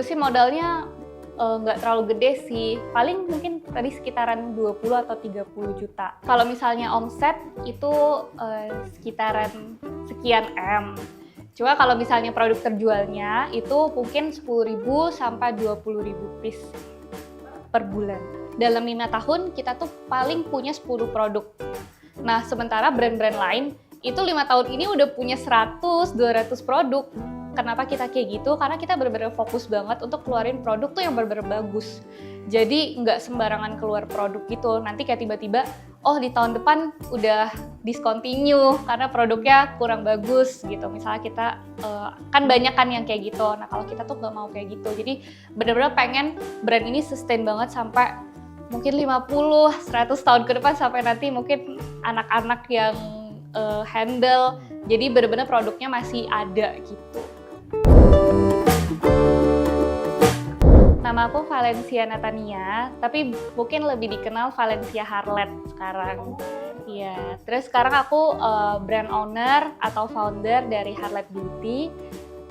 sih modalnya nggak terlalu gede sih, paling mungkin tadi sekitaran 20 atau 30 juta. Kalau misalnya omset itu sekitaran sekian M. Cuma kalau misalnya produk terjualnya itu mungkin 10.000 sampai 20.000 piece per bulan. Dalam 5 tahun kita tuh paling punya 10 produk. Nah, sementara brand-brand lain itu 5 tahun ini udah punya 100-200 produk. Kenapa kita kayak gitu? Karena kita benar-benar fokus banget untuk keluarin produk tuh yang benar-benar bagus. Jadi nggak sembarangan keluar produk gitu. Nanti kayak tiba-tiba, oh di tahun depan udah discontinue karena produknya kurang bagus gitu. Misalnya kita, kan banyak kan yang kayak gitu. Nah kalau kita tuh nggak mau kayak gitu. Jadi benar-benar pengen brand ini sustain banget sampai mungkin 50-100 tahun ke depan, sampai nanti mungkin anak-anak yang handle. Jadi benar-benar produknya masih ada gitu. Nama aku Valencia Natania, tapi mungkin lebih dikenal Valencia Harlet sekarang. Iya, terus sekarang aku brand owner atau founder dari Harlet Beauty.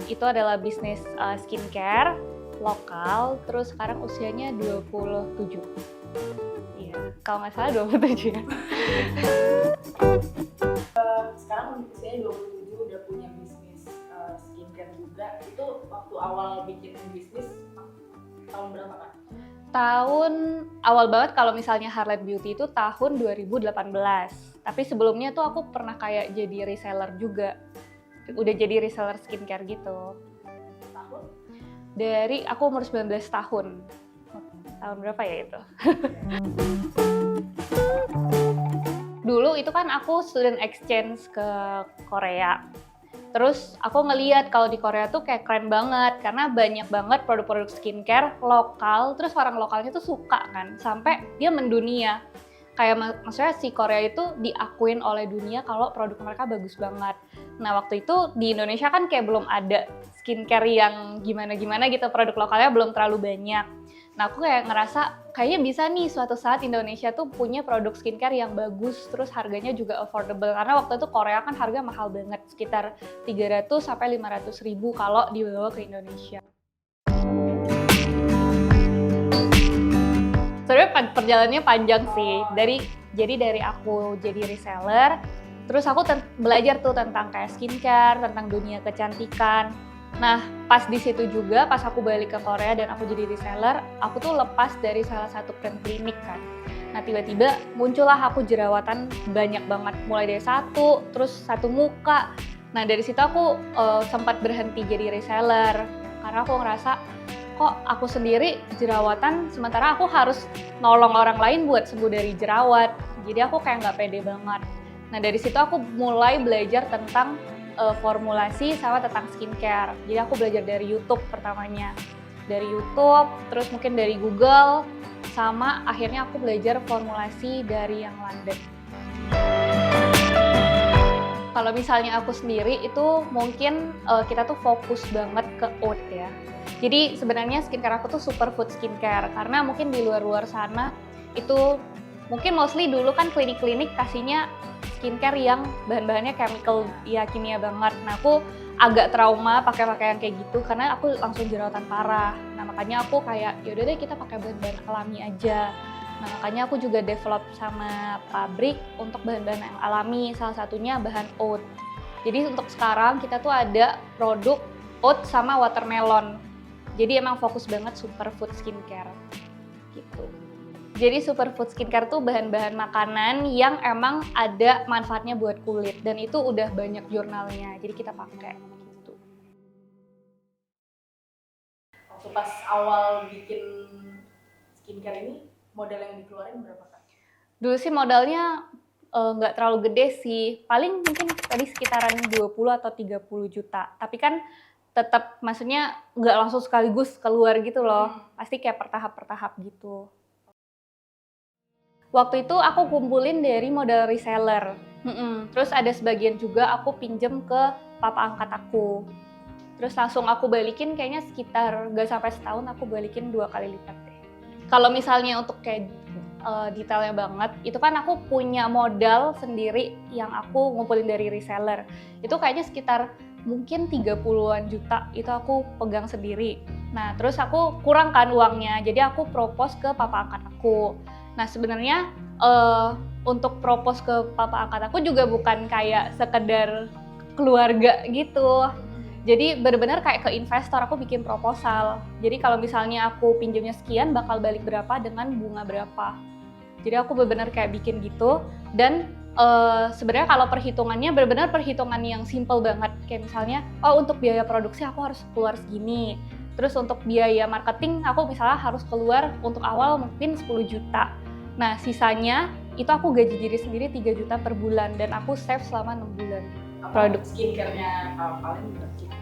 Itu adalah bisnis skincare lokal, terus sekarang usianya 27. Iya, kalau nggak salah 27 ya. Sekarang usianya 27 udah punya bisnis skincare juga. Itu waktu awal bikin bisnis tahun berapa kan? Tahun awal banget kalau misalnya Harlet Beauty itu tahun 2018. Tapi sebelumnya tuh aku pernah kayak jadi reseller juga. Udah jadi reseller skincare gitu. Tahun? Dari aku umur 19 tahun. Tahun berapa ya itu? Dulu itu kan aku student exchange ke Korea. Terus aku ngeliat kalau di Korea tuh kayak keren banget karena banyak banget produk-produk skincare lokal, terus orang lokalnya tuh suka kan, sampai dia mendunia. Kayak maksudnya si Korea itu diakuin oleh dunia kalau produk mereka bagus banget. Nah waktu itu di Indonesia kan kayak belum ada skincare yang gimana-gimana gitu, produk lokalnya belum terlalu banyak. Nah aku kayak ngerasa kayaknya bisa nih suatu saat Indonesia tuh punya produk skincare yang bagus, terus harganya juga affordable. Karena waktu itu Korea kan harga mahal banget, sekitar 300 sampai 500 ribu kalau dibawa ke Indonesia. Sebenarnya perjalanannya panjang sih. Jadi dari aku jadi reseller, terus aku belajar tuh tentang kayak skincare, tentang dunia kecantikan. Nah, pas di situ juga, pas aku balik ke Korea dan aku jadi reseller, aku tuh lepas dari salah satu brand klinik kan. Nah, tiba-tiba muncullah aku jerawatan banyak banget, mulai dari terus satu muka. Nah, dari situ aku sempat berhenti jadi reseller, karena aku ngerasa, kok aku sendiri jerawatan, sementara aku harus nolong orang lain buat sembuh dari jerawat. Jadi aku kayak nggak pede banget. Nah, dari situ aku mulai belajar tentang formulasi sama tentang skincare. Jadi aku belajar dari YouTube pertamanya. Dari YouTube, terus mungkin dari Google, sama akhirnya aku belajar formulasi dari yang London. Kalau misalnya aku sendiri itu mungkin kita tuh fokus banget ke oat ya. Jadi sebenarnya skincare aku tuh superfood skincare, karena mungkin di luar-luar sana itu mungkin mostly dulu kan klinik-klinik kasihnya skincare yang bahan-bahannya chemical, ya kimia banget. Nah aku agak trauma pakai pakaian kayak gitu karena aku langsung jerawatan parah. Nah makanya aku kayak yaudah deh kita pakai bahan-bahan alami aja. Nah makanya aku juga develop sama pabrik untuk bahan-bahan yang alami, salah satunya bahan oat. Jadi untuk sekarang kita tuh ada produk oat sama watermelon. Jadi emang fokus banget superfood skincare gitu. Jadi superfood skincare tuh bahan-bahan makanan yang emang ada manfaatnya buat kulit, dan itu udah banyak jurnalnya, jadi kita pakai gitu. Waktu pas awal bikin skincare ini, modal yang dikeluarin berapa kan? Dulu sih modalnya nggak terlalu gede sih, paling mungkin tadi sekitaran 20 atau 30 juta. Tapi kan tetap maksudnya nggak langsung sekaligus keluar gitu loh, pasti kayak bertahap-bertahap gitu. Waktu itu aku kumpulin dari modal reseller. Terus ada sebagian juga aku pinjem ke papa angkat aku. Terus langsung aku balikin kayaknya sekitar gak sampai setahun, aku balikin 2 kali lipat deh. Kalau misalnya untuk kayak detailnya banget, itu kan aku punya modal sendiri yang aku ngumpulin dari reseller. Itu kayaknya sekitar mungkin 30-an juta itu aku pegang sendiri. Nah, terus aku kurang kan uangnya, jadi aku propose ke papa angkat aku. Nah, sebenarnya untuk propose ke papa angkat aku juga bukan kayak sekedar keluarga gitu. Jadi benar-benar kayak ke investor, aku bikin proposal. Jadi kalau misalnya aku pinjamnya sekian, bakal balik berapa dengan bunga berapa. Jadi aku benar-benar kayak bikin gitu. Dan sebenarnya kalau perhitungannya benar-benar perhitungan yang simple banget. Kayak misalnya, oh untuk biaya produksi aku harus keluar segini. Terus untuk biaya marketing aku misalnya harus keluar untuk awal mungkin 10 juta. Nah sisanya itu aku gaji diri sendiri 3 juta per bulan dan aku save selama 6 bulan. Produk skincare-nya paling berapa?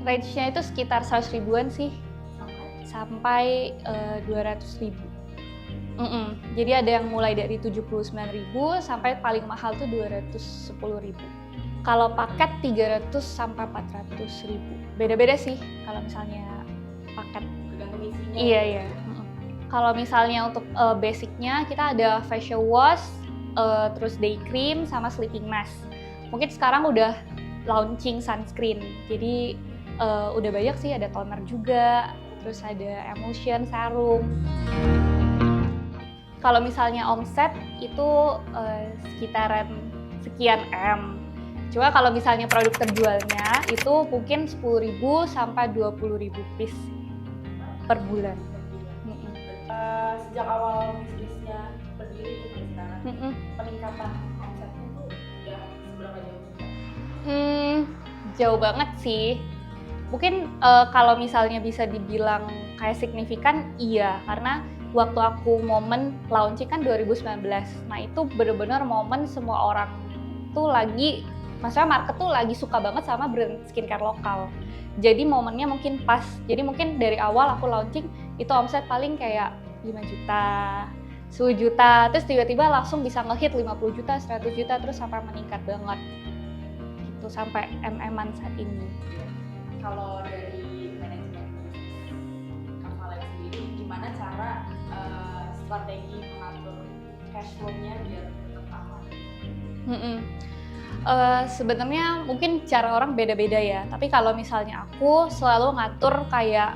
Range-nya itu sekitar 100 ribuan sih, sampai 200 ribu. Jadi ada yang mulai dari 79 ribu sampai paling mahal tuh 210 ribu. Kalau paket 300 sampai 400 ribu. Beda-beda sih kalau misalnya paket. Tergantung isinya. Iya. Kalau misalnya untuk basicnya kita ada facial wash, terus day cream sama sleeping mask. Mungkin sekarang udah launching sunscreen. Jadi udah banyak sih, ada toner juga, terus ada emulsion serum. Kalau misalnya omset itu sekitaran sekian M. Cuma kalau misalnya produk terjualnya itu mungkin 10.000 sampai 20.000 piece per bulan. Sejak awal bisnisnya berdiri sampai sekarang, peningkatan omsetnya tuh udah seberapa jauh? Jauh banget sih. Mungkin kalau misalnya bisa dibilang kayak signifikan, iya. Karena waktu aku momen launching kan 2019. Nah itu bener-bener momen semua orang tuh lagi, maksudnya market tuh lagi suka banget sama brand skincare lokal. Jadi momennya mungkin pas. Jadi mungkin dari awal aku launching itu omset paling kayak 5 juta, 10 juta, terus tiba-tiba langsung bisa ngehit 50 juta, 100 juta, terus sampai meningkat banget. Gitu, sampai MM-an saat ini. Kalau dari manajemen Kak Valen sendiri, gimana cara strategi mengatur cash flow-nya biar tetap aman? Sebenarnya mungkin cara orang beda-beda ya, tapi kalau misalnya aku selalu ngatur kayak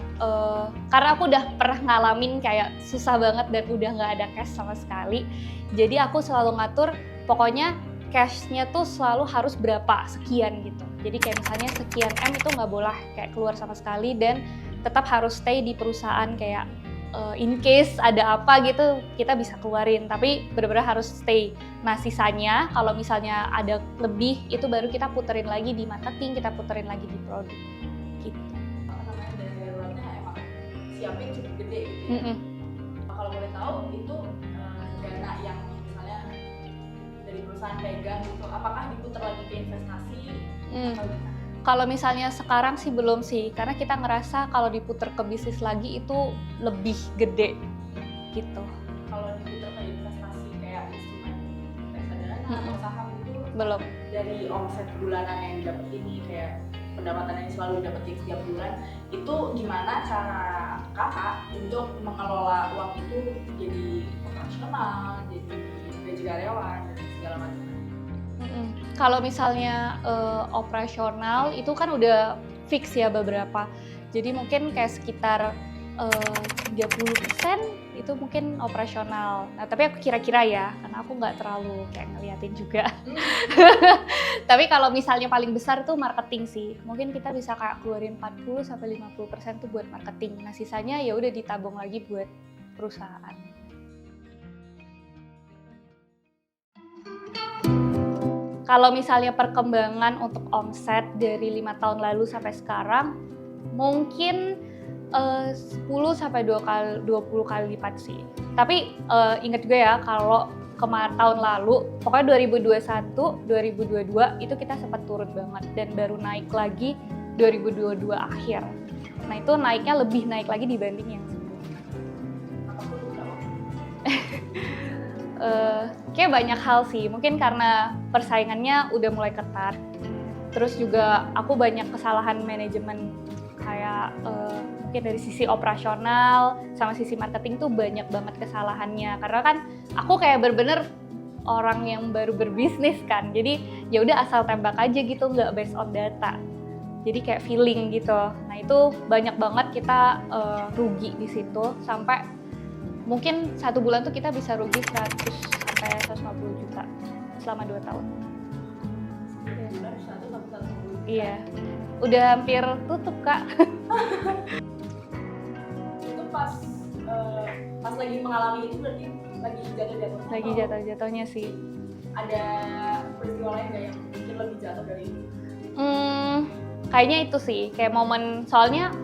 karena aku udah pernah ngalamin kayak susah banget dan udah nggak ada cash sama sekali, jadi aku selalu ngatur pokoknya cash-nya tuh selalu harus berapa, sekian gitu. Jadi kayak misalnya sekian M itu nggak boleh kayak keluar sama sekali dan tetap harus stay di perusahaan kayak in case ada apa gitu kita bisa keluarin, tapi benar-benar harus stay. Nah sisanya kalau misalnya ada lebih itu baru kita puterin lagi di marketing, kita puterin lagi di produk gitu. Namanya dari daruratnya emang siapin cukup gede gitu ya. Kalau boleh tahu itu dana yang misalnya dari perusahaan pegang gitu, apakah diputar lagi ke investasi atau gimana? Kalau misalnya sekarang sih belum sih, karena kita ngerasa kalau diputer ke bisnis lagi itu lebih gede gitu. Kalau diputar ke investasi kayak instrumen reksadana atau saham itu Belum. dari omset bulanan yang didapat ini kayak pendapatan yang selalu dapetin setiap bulan, itu gimana cara kakak untuk mengelola uang itu jadi operasional, jadi gaji karyawan dan segala macam? Kalau misalnya operasional itu kan udah fix ya beberapa. Jadi mungkin kayak sekitar 30% itu mungkin operasional. Nah tapi aku kira-kira ya, karena aku nggak terlalu kayak ngeliatin juga. Tapi kalau misalnya paling besar tuh marketing sih. Mungkin kita bisa kayak keluarin 40-50% tuh buat marketing. Nah sisanya ya udah ditabung lagi buat perusahaan. Kalau misalnya perkembangan untuk omset dari 5 tahun lalu sampai sekarang, mungkin 10 sampai 20 kali lipat sih. Tapi ingat juga ya kalau kemarin tahun lalu, pokoknya 2021, 2022 itu kita sempat turun banget dan baru naik lagi 2022 akhir. Nah itu naiknya lebih naik lagi dibanding yang sebelumnya. Kayak banyak hal sih, mungkin karena persaingannya udah mulai ketat. Terus juga aku banyak kesalahan manajemen kayak mungkin dari sisi operasional sama sisi marketing tuh banyak banget kesalahannya. Karena kan aku kayak bener-bener orang yang baru berbisnis kan, jadi ya udah asal tembak aja gitu, nggak based on data. Jadi kayak feeling gitu. Nah itu banyak banget kita rugi di situ, sampai mungkin 1 bulan tuh kita bisa rugi 100 sampai 150 juta selama 2 tahun. Iya, udah hampir tutup Kak. Itu pas lagi mengalami itu berarti lagi jatuh-jatuhnya? Lagi jatuh-jatuhnya sih. Ada peristiwa lain nggak yang mungkin lebih jatuh dari itu? Kayaknya itu sih, kayak momen, soalnya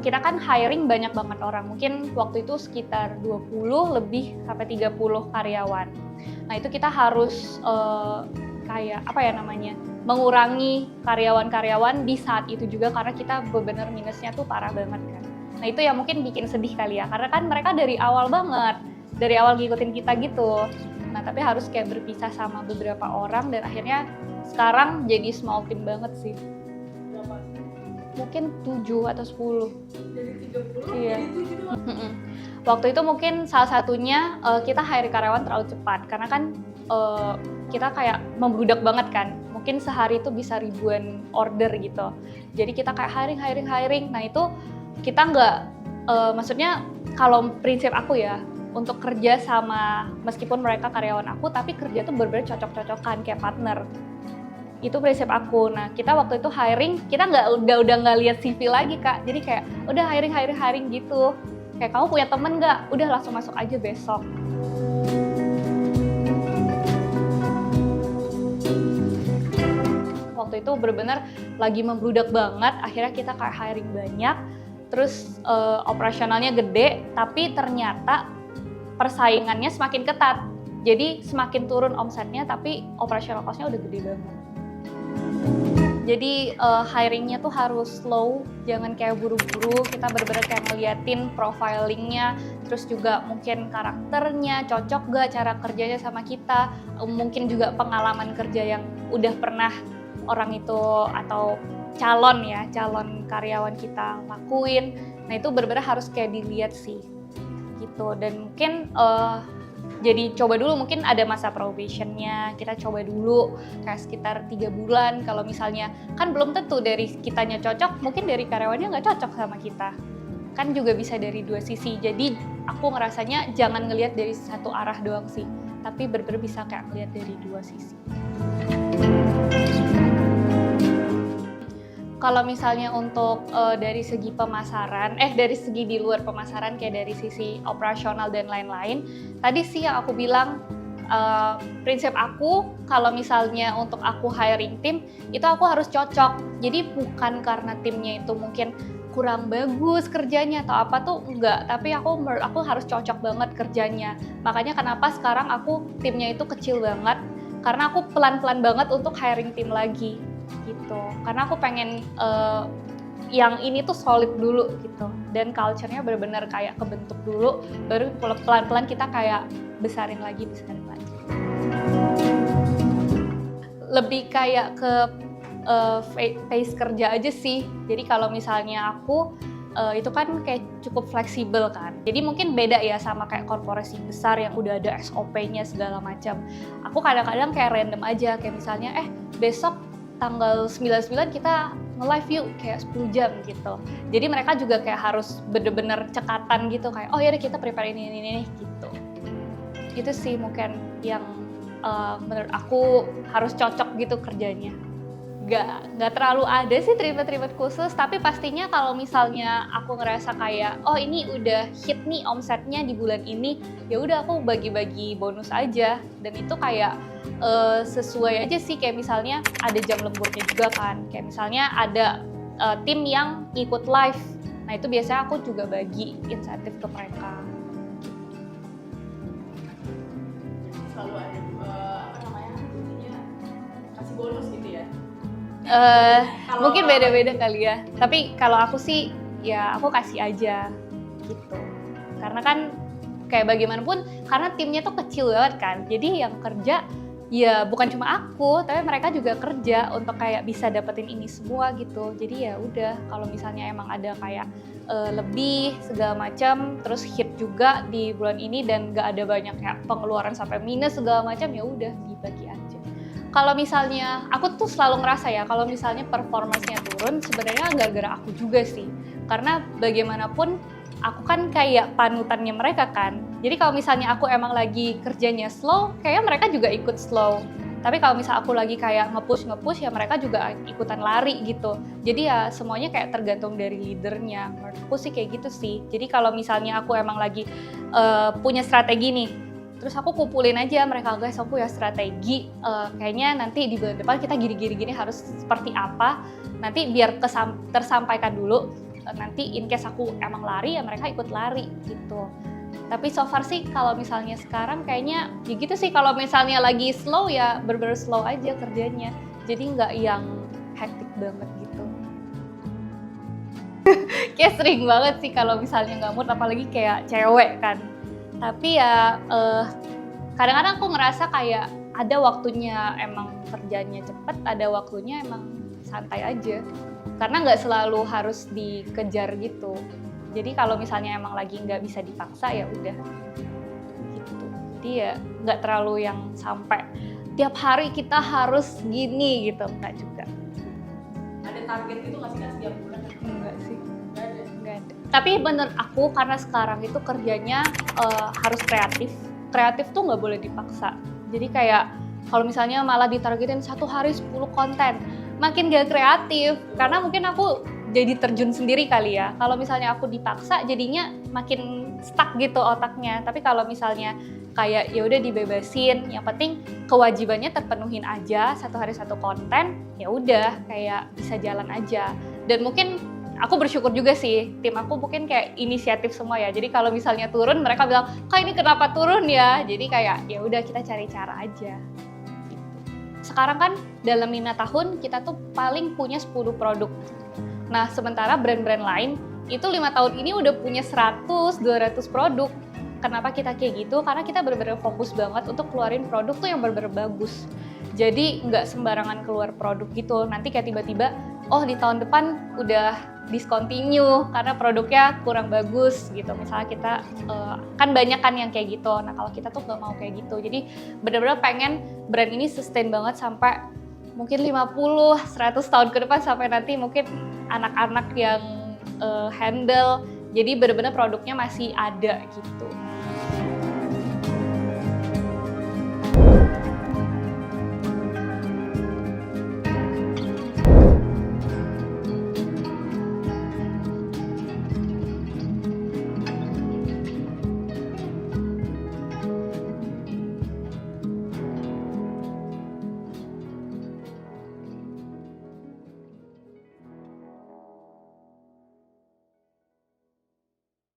kita kan hiring banyak banget orang, mungkin waktu itu sekitar 20 lebih sampai 30 karyawan. Nah itu kita harus kayak apa ya namanya, mengurangi karyawan-karyawan di saat itu juga karena kita benar-benar minusnya tuh parah banget kan. Nah itu yang mungkin bikin sedih kali ya, karena kan mereka dari awal banget, dari awal ngikutin kita gitu. Nah tapi harus kayak berpisah sama beberapa orang dan akhirnya sekarang jadi small team banget sih. Berapa? Mungkin 7 atau 10. Dari 30 Iya. jadi 7 doang? Waktu itu mungkin salah satunya kita hire karyawan terlalu cepat karena kan kita kayak membludak banget kan. Mungkin sehari itu bisa ribuan order gitu. Jadi kita kayak hiring. Nah itu kita nggak, maksudnya kalau prinsip aku ya, untuk kerja sama, meskipun mereka karyawan aku, tapi kerja tuh bener-bener cocok-cocokan kayak partner. Itu prinsip aku. Nah kita waktu itu hiring, kita udah nggak lihat CV lagi Kak. Jadi kayak udah hiring gitu. Kayak kamu punya temen nggak? Udah langsung masuk aja besok. Waktu itu bener-bener lagi membludak banget, akhirnya kita kayak hiring banyak, terus operasionalnya gede, tapi ternyata persaingannya semakin ketat. Jadi semakin turun omsetnya, tapi operational cost-nya udah gede banget. Jadi hiringnya tuh harus slow, jangan kayak buru-buru, kita bener-bener kayak ngeliatin profilingnya, terus juga mungkin karakternya, cocok gak cara kerjanya sama kita, mungkin juga pengalaman kerja yang udah pernah orang itu atau calon karyawan kita lakuin. Nah itu bener-bener harus kayak dilihat sih gitu. Dan mungkin jadi coba dulu, mungkin ada masa probationnya, kita coba dulu kayak sekitar 3 bulan. Kalau misalnya kan belum tentu dari kitanya cocok, mungkin dari karyawannya nggak cocok sama kita, kan juga bisa dari 2 sisi. Jadi aku ngerasanya jangan ngelihat dari satu arah doang sih, tapi bener-bener bisa kayak ngelihat dari 2 sisi. Kalau misalnya untuk dari segi pemasaran, dari segi di luar pemasaran kayak dari sisi operasional dan lain-lain, tadi sih yang aku bilang, prinsip aku kalau misalnya untuk aku hiring tim, itu aku harus cocok. Jadi bukan karena timnya itu mungkin kurang bagus kerjanya atau apa tuh enggak, tapi menurut aku harus cocok banget kerjanya. Makanya kenapa sekarang aku timnya itu kecil banget, karena aku pelan-pelan banget untuk hiring tim lagi. Gitu, karena aku pengen yang ini tuh solid dulu gitu, dan culture-nya benar-benar kayak kebentuk dulu, baru pelan-pelan kita kayak besarin lagi. Lebih kayak ke pace kerja aja sih. Jadi kalau misalnya aku itu kan kayak cukup fleksibel kan, jadi mungkin beda ya sama kayak korporasi besar yang udah ada SOP-nya segala macam. Aku kadang-kadang kayak random aja, kayak misalnya besok tanggal 99 kita nge-live yuk kayak 10 jam gitu. Jadi mereka juga kayak harus bener-bener cekatan gitu, kayak oh ya kita prepare ini gitu. Itu sih mungkin yang menurut aku harus cocok gitu kerjanya. Gak terlalu ada sih treatment khusus, tapi pastinya kalau misalnya aku ngerasa kayak oh ini udah hit nih omsetnya di bulan ini, ya udah aku bagi-bagi bonus aja. Dan itu kayak sesuai aja sih, kayak misalnya ada jam lemburnya juga kan, kayak misalnya ada tim yang ikut live, nah itu biasanya aku juga bagi insentif ke mereka. Selalu ada kasih bonus gitu ya? Mungkin beda-beda kali ya, tapi kalau aku sih ya aku kasih aja gitu, karena kan kayak bagaimanapun karena timnya tuh kecil banget kan, jadi yang kerja ya bukan cuma aku, tapi mereka juga kerja untuk kayak bisa dapetin ini semua gitu. Jadi ya udah, kalau misalnya emang ada kayak lebih segala macam, terus hit juga di bulan ini dan gak ada banyak kayak pengeluaran sampai minus segala macam, ya udah dibagi aja. kalau misalnya aku tuh selalu ngerasa ya kalau misalnya performance-nya turun sebenarnya gara-gara aku juga sih. Karena bagaimanapun aku kan kayak panutannya mereka kan. Jadi kalau misalnya aku emang lagi kerjanya slow, kayaknya mereka juga ikut slow. Tapi kalau misalnya aku lagi kayak nge-push ya mereka juga ikutan lari gitu. Jadi ya semuanya kayak tergantung dari leadernya. Menurutku sih kayak gitu sih. Jadi kalau misalnya aku emang lagi punya strategi nih, terus aku kumpulin aja mereka, guys aku ya strategi, kayaknya nanti di bulan depan kita gini harus seperti apa. Nanti biar tersampaikan dulu, nanti in case aku emang lari ya mereka ikut lari gitu. Tapi so far sih kalau misalnya sekarang kayaknya ya gitu sih, kalau misalnya lagi slow ya bener-bener slow aja kerjanya. Jadi nggak yang hektik banget gitu. Kayak sering banget sih kalau misalnya nggak mood, apalagi kayak cewek kan. Tapi ya kadang-kadang aku ngerasa kayak ada waktunya emang kerjanya cepet, ada waktunya emang santai aja. Karena nggak selalu harus dikejar gitu. Jadi kalau misalnya emang lagi nggak bisa dipaksa ya udah gitu. Jadi ya nggak terlalu yang sampai tiap hari kita harus gini gitu, nggak juga. Ada target gitu nggak sih Kak setiap bulan? Enggak sih. Nggak ada. Nggak ada. Tapi menurut aku karena sekarang itu kerjanya harus kreatif. Kreatif tuh nggak boleh dipaksa. Jadi kayak kalau misalnya malah ditargetin satu hari 10 konten, makin gak kreatif. Karena mungkin aku jadi terjun sendiri kali ya. Kalau misalnya aku dipaksa jadinya makin stuck gitu otaknya. Tapi kalau misalnya kayak ya udah dibebasin, yang penting kewajibannya terpenuhin aja, satu hari satu konten, ya udah kayak bisa jalan aja. Dan mungkin aku bersyukur juga sih, tim aku mungkin kayak inisiatif semua ya. Jadi kalau misalnya turun mereka bilang, "Kak ini kenapa turun ya?" Jadi kayak ya udah kita cari cara aja. Sekarang kan dalam 5 tahun kita tuh paling punya 10 produk. Nah, sementara brand-brand lain itu 5 tahun ini udah punya 100-200 produk. Kenapa kita kayak gitu? Karena kita benar-benar fokus banget untuk keluarin produk tuh yang benar-benar bagus. Jadi nggak sembarangan keluar produk gitu. Nanti kayak tiba-tiba, oh di tahun depan udah discontinue karena produknya kurang bagus gitu. Misalnya kita, kan banyak kan yang kayak gitu. Nah kalau kita tuh nggak mau kayak gitu. Jadi benar-benar pengen brand ini sustain banget sampai mungkin 50-100 tahun ke depan, sampai nanti mungkin anak-anak yang handle, jadi benar-benar produknya masih ada gitu.